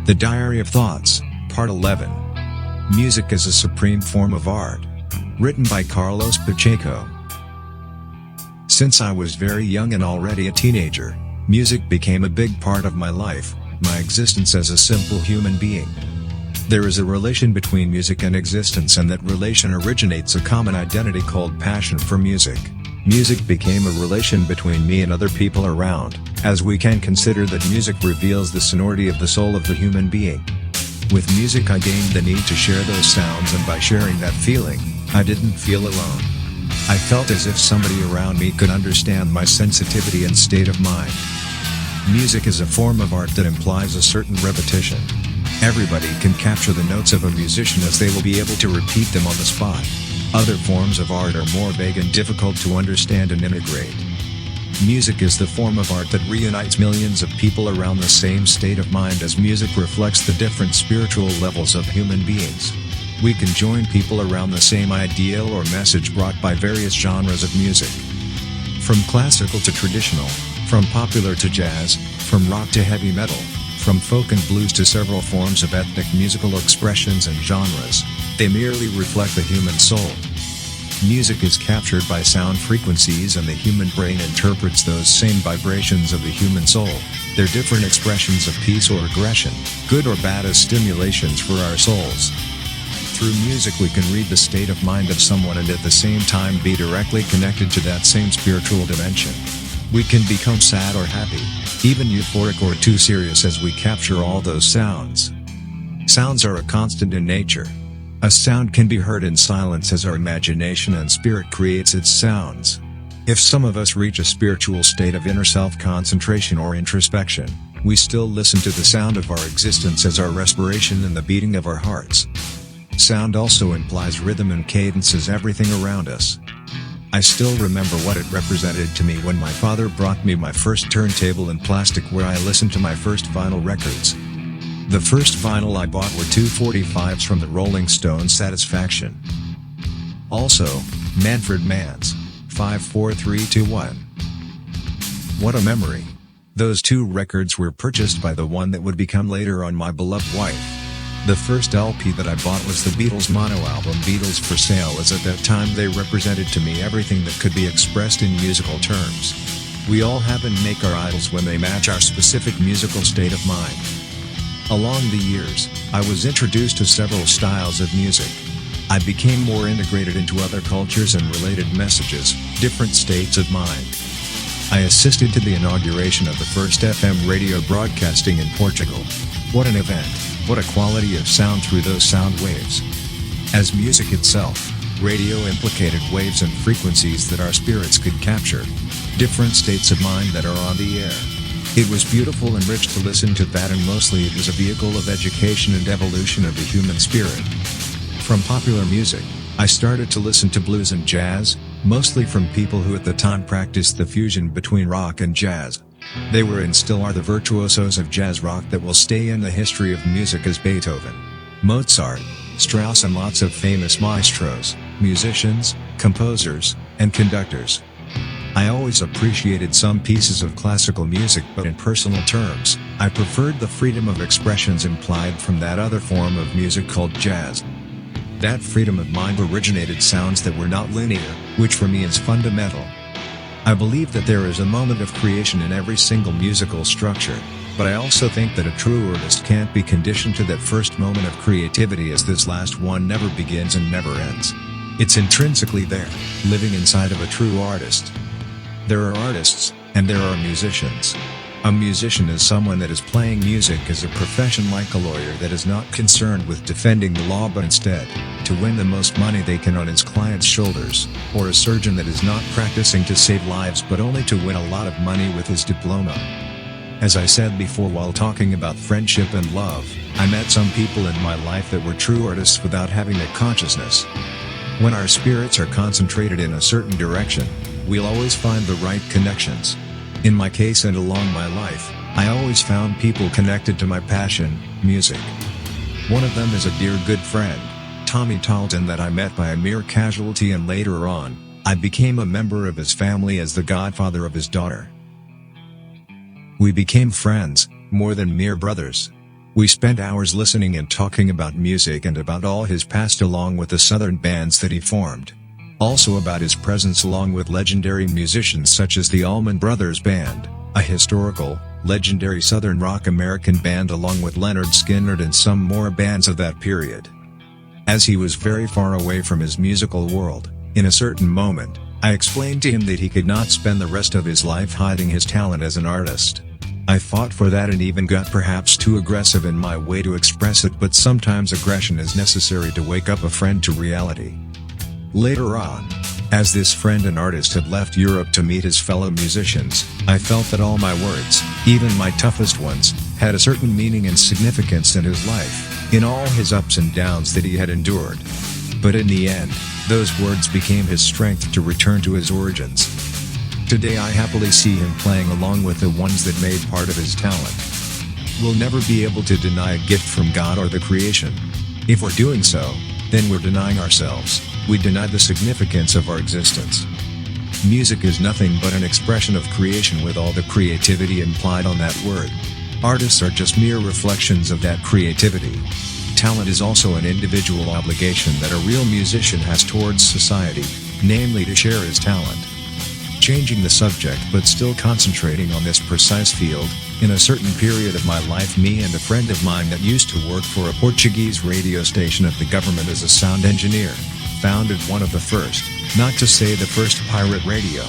The Diary of Thoughts, Part 11. Music is a supreme form of art. Written by c.Pacheco. Since I was very young and already a teenager, music became a big part of my life, my existence as a simple human being. There is a relation between music and existence, and that relation originates a common identity called passion for music. Music became a relation between me and other people around, as we can consider that music reveals the sonority of the soul of the human being. With music I gained the need to share those sounds, and by sharing that feeling, I didn't feel alone. I felt as if somebody around me could understand my sensitivity and state of mind. Music is a form of art that implies a certain repetition. Everybody can capture the notes of a musician, as they will be able to repeat them on the spot. Other forms of art are more vague and difficult to understand and integrate. Music is the form of art that reunites millions of people around the same state of mind, as music reflects the different spiritual levels of human beings. We can join people around the same ideal or message brought by various genres of music. From classical to traditional, from popular to jazz, from rock to heavy metal, from folk and blues to several forms of ethnic musical expressions and genres, they merely reflect the human soul. Music is captured by sound frequencies, and the human brain interprets those same vibrations of the human soul, their different expressions of peace or aggression, good or bad, as stimulations for our souls. Through music we can read the state of mind of someone and at the same time be directly connected to that same spiritual dimension. We can become sad or happy, even euphoric or too serious, as we capture all those sounds. Sounds are a constant in nature. A sound can be heard in silence, as our imagination and spirit creates its sounds. If some of us reach a spiritual state of inner self-concentration or introspection, we still listen to the sound of our existence as our respiration and the beating of our hearts. Sound also implies rhythm and cadence as everything around us. I still remember what it represented to me when my father brought me my first turntable in plastic, where I listened to my first vinyl records. The first vinyl I bought were 245s from the Rolling Stones' Satisfaction. Also, Manfred Mann's 54321. What a memory. Those two records were purchased by the one that would become later on my beloved wife. The first LP that I bought was the Beatles' mono album, Beatles for Sale, as at that time they represented to me everything that could be expressed in musical terms. We all have and make our idols when they match our specific musical state of mind. Along the years, I was introduced to several styles of music. I became more integrated into other cultures and related messages, different states of mind. I assisted to the inauguration of the first FM radio broadcasting in Portugal. What an event, what a quality of sound through those sound waves. As music itself, radio implicated waves and frequencies that our spirits could capture, different states of mind that are on the air. It was beautiful and rich to listen to that, and mostly it was a vehicle of education and evolution of the human spirit. From popular music, I started to listen to blues and jazz, mostly from people who at the time practiced the fusion between rock and jazz. They were and still are the virtuosos of jazz rock that will stay in the history of music, as Beethoven, Mozart, Strauss, and lots of famous maestros, musicians, composers, and conductors. I always appreciated some pieces of classical music, but in personal terms, I preferred the freedom of expressions implied from that other form of music called jazz. That freedom of mind originated sounds that were not linear, which for me is fundamental. I believe that there is a moment of creation in every single musical structure, but I also think that a true artist can't be conditioned to that first moment of creativity, as this last one never begins and never ends. It's intrinsically there, living inside of a true artist. There are artists, and there are musicians. A musician is someone that is playing music as a profession, like a lawyer that is not concerned with defending the law but instead, to win the most money they can on his client's shoulders, or a surgeon that is not practicing to save lives but only to win a lot of money with his diploma. As I said before while talking about friendship and love, I met some people in my life that were true artists without having that consciousness. When our spirits are concentrated in a certain direction, we'll always find the right connections. In my case and along my life, I always found people connected to my passion, music. One of them is a dear good friend, Tommy Talton, that I met by a mere casualty, and later on, I became a member of his family as the godfather of his daughter. We became friends, more than mere brothers. We spent hours listening and talking about music and about all his past along with the southern bands that he formed. Also about his presence along with legendary musicians such as the Allman Brothers Band, a historical, legendary southern rock American band along with Leonard Skinner and some more bands of that period. As he was very far away from his musical world, in a certain moment, I explained to him that he could not spend the rest of his life hiding his talent as an artist. I fought for that and even got perhaps too aggressive in my way to express it, but sometimes aggression is necessary to wake up a friend to reality. Later on, as this friend and artist had left Europe to meet his fellow musicians, I felt that all my words, even my toughest ones, had a certain meaning and significance in his life, in all his ups and downs that he had endured. But in the end, those words became his strength to return to his origins. Today I happily see him playing along with the ones that made part of his talent. We'll never be able to deny a gift from God or the creation. If we're doing so, then we're denying ourselves. We deny the significance of our existence. Music is nothing but an expression of creation with all the creativity implied on that word. Artists are just mere reflections of that creativity. Talent is also an individual obligation that a real musician has towards society, namely to share his talent. Changing the subject but still concentrating on this precise field, in a certain period of my life me and a friend of mine that used to work for a Portuguese radio station of the government as a sound engineer, founded one of the first, not to say the first pirate radio.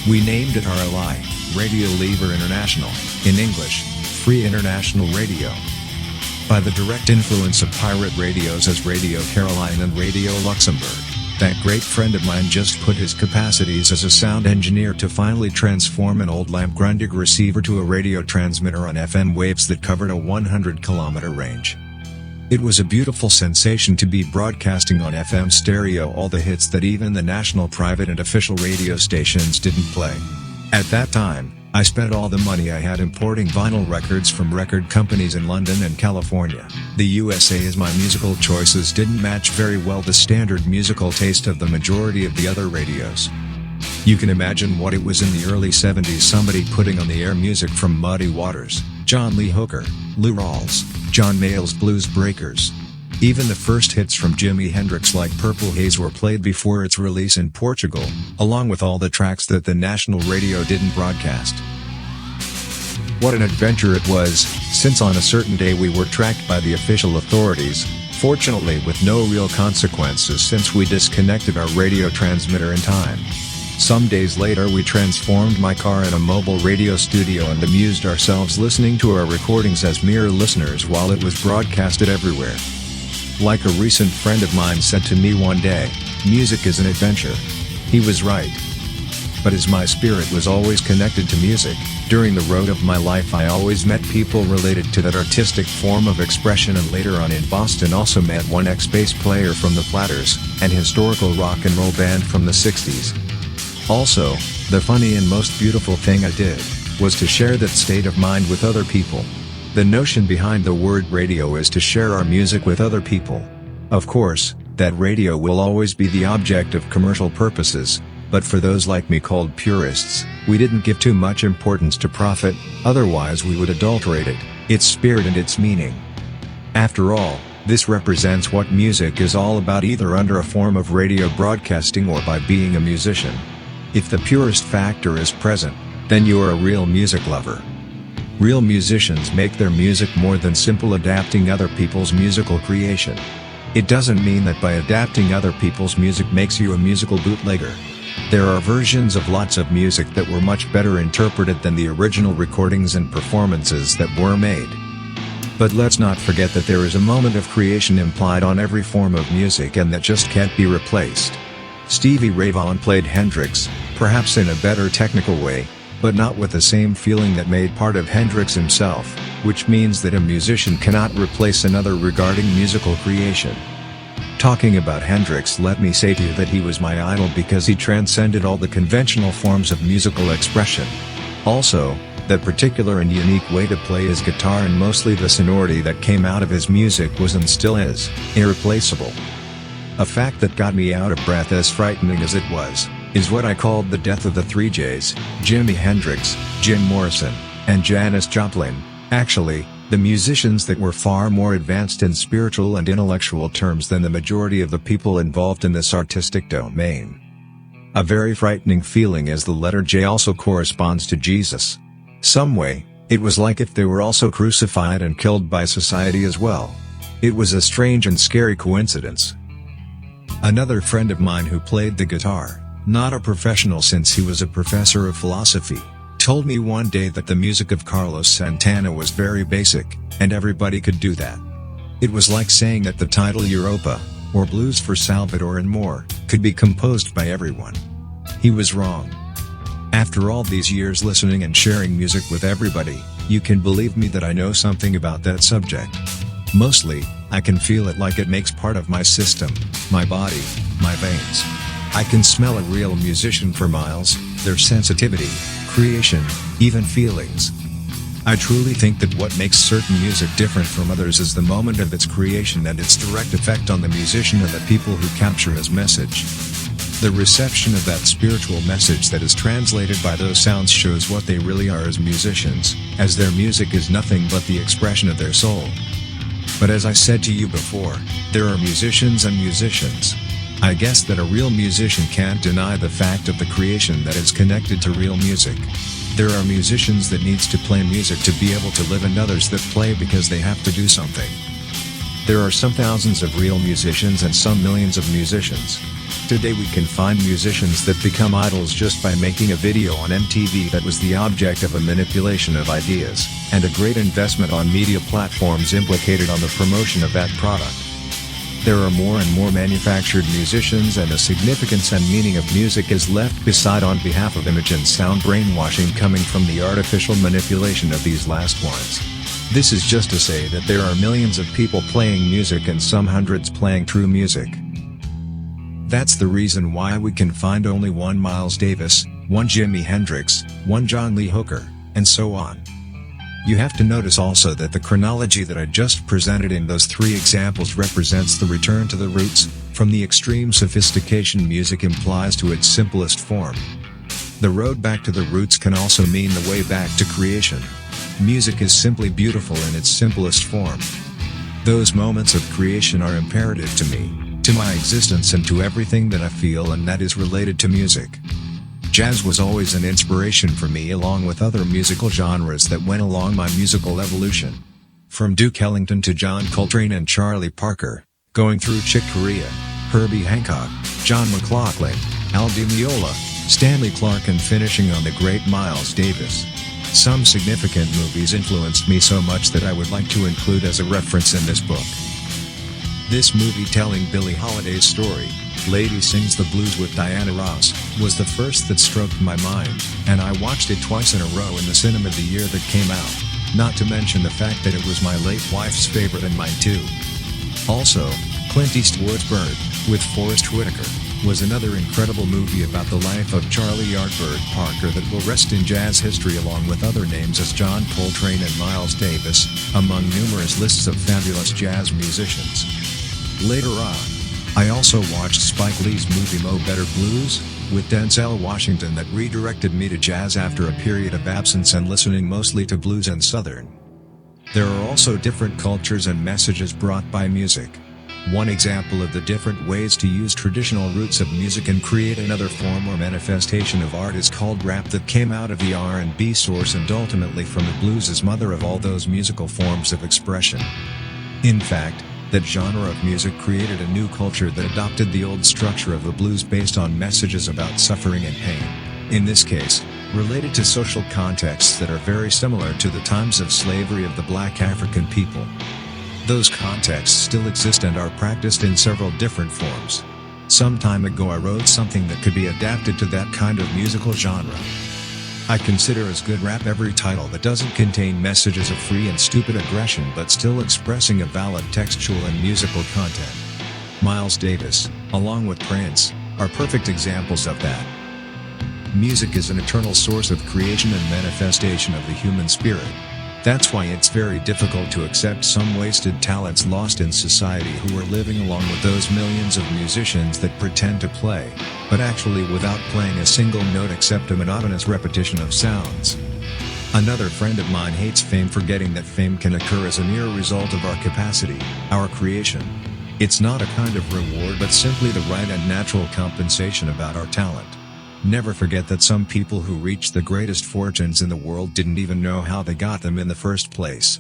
We named it RLI, Radio Libre International, in English, Free International Radio. By the direct influence of pirate radios as Radio Caroline and Radio Luxembourg, that great friend of mine just put his capacities as a sound engineer to finally transform an old lamp Grundig receiver to a radio transmitter on FM waves that covered a 100-kilometer range. It was a beautiful sensation to be broadcasting on FM stereo all the hits that even the national private and official radio stations didn't play. At that time, I spent all the money I had importing vinyl records from record companies in London and California, the USA, as my musical choices didn't match very well the standard musical taste of the majority of the other radios. You can imagine what it was in the early 70s, somebody putting on the air music from Muddy Waters, John Lee Hooker, Lou Rawls, John Mayall's Blues Breakers. Even the first hits from Jimi Hendrix like Purple Haze were played before its release in Portugal, along with all the tracks that the national radio didn't broadcast. What an adventure it was, since on a certain day we were tracked by the official authorities, fortunately with no real consequences since we disconnected our radio transmitter in time. Some days later we transformed my car in a mobile radio studio and amused ourselves listening to our recordings as mere listeners while it was broadcasted everywhere. Like a recent friend of mine said to me one day, music is an adventure. He was right. But as my spirit was always connected to music, during the road of my life I always met people related to that artistic form of expression, and later on in Boston also met one ex-bass player from the Platters, an historical rock and roll band from the 60s. Also, the funny and most beautiful thing I did, was to share that state of mind with other people. The notion behind the word radio is to share our music with other people. Of course, that radio will always be the object of commercial purposes, but for those like me called purists, we didn't give too much importance to profit, otherwise we would adulterate it, its spirit and its meaning. After all, this represents what music is all about, either under a form of radio broadcasting or by being a musician. If the purist factor is present, then you are a real music lover. Real musicians make their music more than simple adapting other people's musical creation. It doesn't mean that by adapting other people's music makes you a musical bootlegger. There are versions of lots of music that were much better interpreted than the original recordings and performances that were made. But let's not forget that there is a moment of creation implied on every form of music, and that just can't be replaced. Stevie Ray Vaughan played Hendrix, perhaps in a better technical way, but not with the same feeling that made part of Hendrix himself, which means that a musician cannot replace another regarding musical creation. Talking about Hendrix, let me say to you that he was my idol because he transcended all the conventional forms of musical expression. Also, that particular and unique way to play his guitar and mostly the sonority that came out of his music was, and still is, irreplaceable. A fact that got me out of breath, as frightening as it was, is what I called the death of the three J's, Jimi Hendrix, Jim Morrison, and Janis Joplin. Actually, The musicians that were far more advanced in spiritual and intellectual terms than the majority of the people involved in this artistic domain. A very frightening feeling, as the letter J also corresponds to Jesus. Some way, it was like if they were also crucified and killed by society as well. It was a strange and scary coincidence. Another friend of mine who played the guitar, not a professional since he was a professor of philosophy, told me one day that the music of Carlos Santana was very basic, and everybody could do that. It was like saying that the title Europa, or Blues for Salvador and more, could be composed by everyone. He was wrong. After all these years listening and sharing music with everybody, you can believe me that I know something about that subject. Mostly, I can feel it like it makes part of my system, my body, my veins. I can smell a real musician for miles, their sensitivity, creation, even feelings. I truly think that what makes certain music different from others is the moment of its creation and its direct effect on the musician and the people who capture his message. The reception of that spiritual message that is translated by those sounds shows what they really are as musicians, as their music is nothing but the expression of their soul. But as I said to you before, there are musicians and musicians. I guess that a real musician can't deny the fact of the creation that is connected to real music. There are musicians that needs to play music to be able to live, and others that play because they have to do something. There are some thousands of real musicians and some millions of musicians. Today we can find musicians that become idols just by making a video on MTV that was the object of a manipulation of ideas, and a great investment on media platforms implicated on the promotion of that product. There are more and more manufactured musicians, and the significance and meaning of music is left beside on behalf of image and sound brainwashing coming from the artificial manipulation of these last ones. This is just to say that there are millions of people playing music and some hundreds playing true music. That's the reason why we can find only one Miles Davis, one Jimi Hendrix, one John Lee Hooker, and so on. You have to notice also that the chronology that I just presented in those three examples represents the return to the roots, from the extreme sophistication music implies to its simplest form. The road back to the roots can also mean the way back to creation. Music is simply beautiful in its simplest form. Those moments of creation are imperative to me, to my existence, and to everything that I feel and that is related to music. Jazz was always an inspiration for me, along with other musical genres that went along my musical evolution. From Duke Ellington to John Coltrane and Charlie Parker, going through Chick Corea, Herbie Hancock, John McLaughlin, Al Di Meola, Stanley Clarke, and finishing on the great Miles Davis. Some significant movies influenced me so much that I would like to include as a reference in this book. This movie, telling Billie Holiday's story, Lady Sings the Blues with Diana Ross, was the first that stroked my mind, and I watched it twice in a row in the cinema the year that came out, not to mention the fact that it was my late wife's favorite and mine too. Also, Clint Eastwood's Bird, with Forrest Whitaker, was another incredible movie about the life of Charlie Yardbird Parker that will rest in jazz history along with other names as John Coltrane and Miles Davis, among numerous lists of fabulous jazz musicians. Later on, I also watched Spike Lee's movie Mo Better Blues, with Denzel Washington, that redirected me to jazz after a period of absence and listening mostly to blues and southern. There are also different cultures and messages brought by music. One example of the different ways to use traditional roots of music and create another form or manifestation of art is called rap, that came out of the R&B source and ultimately from the blues as mother of all those musical forms of expression. In fact, that genre of music created a new culture that adopted the old structure of the blues based on messages about suffering and pain, in this case, related to social contexts that are very similar to the times of slavery of the black African people. Those contexts still exist and are practiced in several different forms. Some time ago I wrote something that could be adapted to that kind of musical genre. I consider as good rap every title that doesn't contain messages of free and stupid aggression but still expressing a valid textual and musical content. Miles Davis, along with Prince, are perfect examples of that. Music is an eternal source of creation and manifestation of the human spirit. That's why it's very difficult to accept some wasted talents lost in society who are living along with those millions of musicians that pretend to play, but actually without playing a single note except a monotonous repetition of sounds. Another friend of mine hates fame, forgetting that fame can occur as a mere result of our capacity, our creation. It's not a kind of reward but simply the right and natural compensation about our talent. Never forget that some people who reach the greatest fortunes in the world didn't even know how they got them in the first place.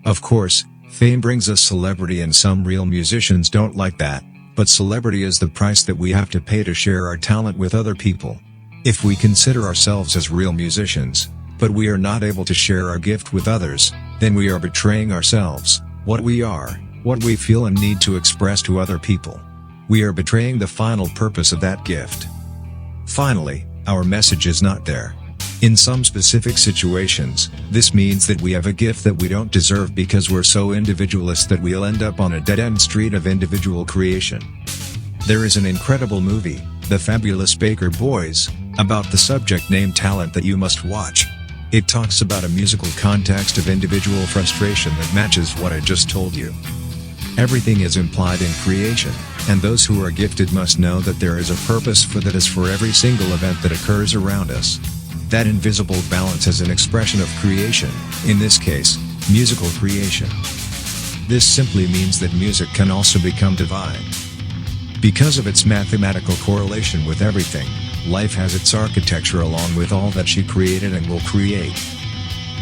Of course, fame brings us celebrity, and some real musicians don't like that, but celebrity is the price that we have to pay to share our talent with other people. If we consider ourselves as real musicians, but we are not able to share our gift with others, then we are betraying ourselves, what we are, what we feel and need to express to other people. We are betraying the final purpose of that gift. Finally, our message is not there. In some specific situations, this means that we have a gift that we don't deserve because we're so individualist that we'll end up on a dead-end street of individual creation. There is an incredible movie, The Fabulous Baker Boys, about the subject named talent that you must watch. It talks about a musical context of individual frustration that matches what I just told you. Everything is implied in creation, and those who are gifted must know that there is a purpose for that is for every single event that occurs around us. That invisible balance is an expression of creation, in this case, musical creation. This simply means that music can also become divine. Because of its mathematical correlation with everything, life has its architecture along with all that she created and will create.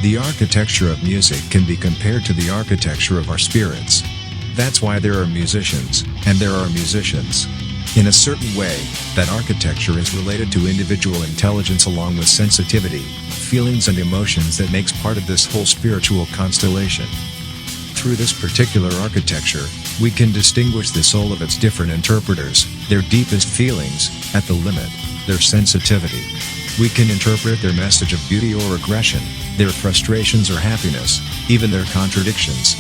The architecture of music can be compared to the architecture of our spirits. That's why there are musicians, and there are musicians. In a certain way, that architecture is related to individual intelligence along with sensitivity, feelings and emotions that makes part of this whole spiritual constellation. Through this particular architecture, we can distinguish the soul of its different interpreters, their deepest feelings, at the limit, their sensitivity. We can interpret their message of beauty or aggression, their frustrations or happiness, even their contradictions.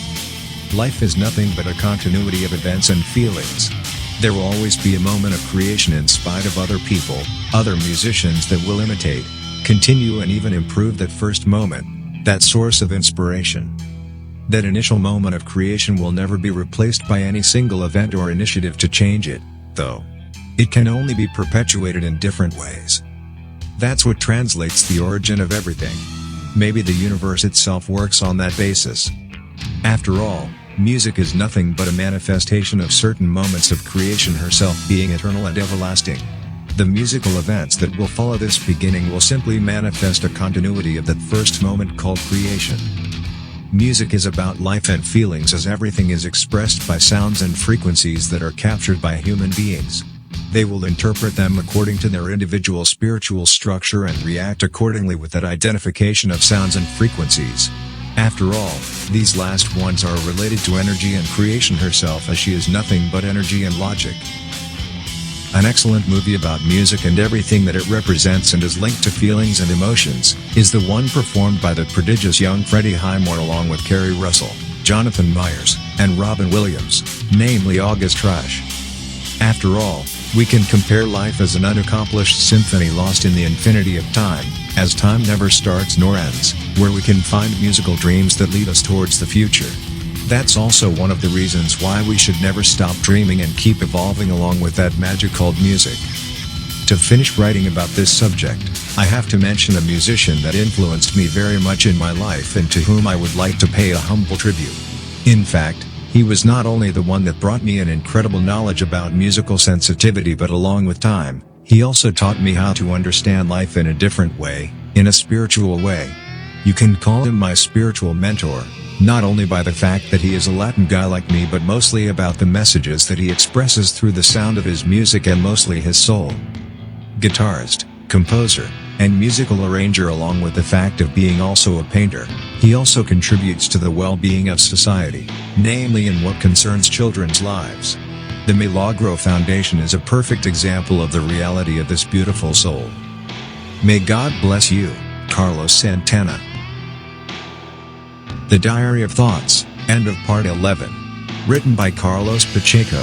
Life is nothing but a continuity of events and feelings. There will always be a moment of creation in spite of other people, other musicians that will imitate, continue and even improve that first moment, that source of inspiration. That initial moment of creation will never be replaced by any single event or initiative to change it, though. It can only be perpetuated in different ways. That's what translates the origin of everything. Maybe the universe itself works on that basis. After all, music is nothing but a manifestation of certain moments of creation herself being eternal and everlasting. The musical events that will follow this beginning will simply manifest a continuity of that first moment called creation. Music is about life and feelings, as everything is expressed by sounds and frequencies that are captured by human beings. They will interpret them according to their individual spiritual structure and react accordingly with that identification of sounds and frequencies. After all, these last ones are related to energy and creation herself, as she is nothing but energy and logic. An excellent movie about music and everything that it represents and is linked to feelings and emotions, is the one performed by the prodigious young Freddie Highmore along with Kerry Russell, Jonathan Myers, and Robin Williams, namely August Rush. After all, we can compare life as an unaccomplished symphony lost in the infinity of time, as time never starts nor ends, where we can find musical dreams that lead us towards the future. That's also one of the reasons why we should never stop dreaming and keep evolving along with that magic called music. To finish writing about this subject, I have to mention a musician that influenced me very much in my life and to whom I would like to pay a humble tribute. In fact, he was not only the one that brought me an incredible knowledge about musical sensitivity, but along with time, he also taught me how to understand life in a different way, in a spiritual way. You can call him my spiritual mentor, not only by the fact that he is a Latin guy like me, but mostly about the messages that he expresses through the sound of his music and mostly his soul. Guitarist, composer, and musical arranger, along with the fact of being also a painter, he also contributes to the well-being of society, namely in what concerns children's lives. The Milagro Foundation is a perfect example of the reality of this beautiful soul. May God bless you, Carlos Santana. The Diary of Thoughts, end of part 11. Written by Carlos Pacheco.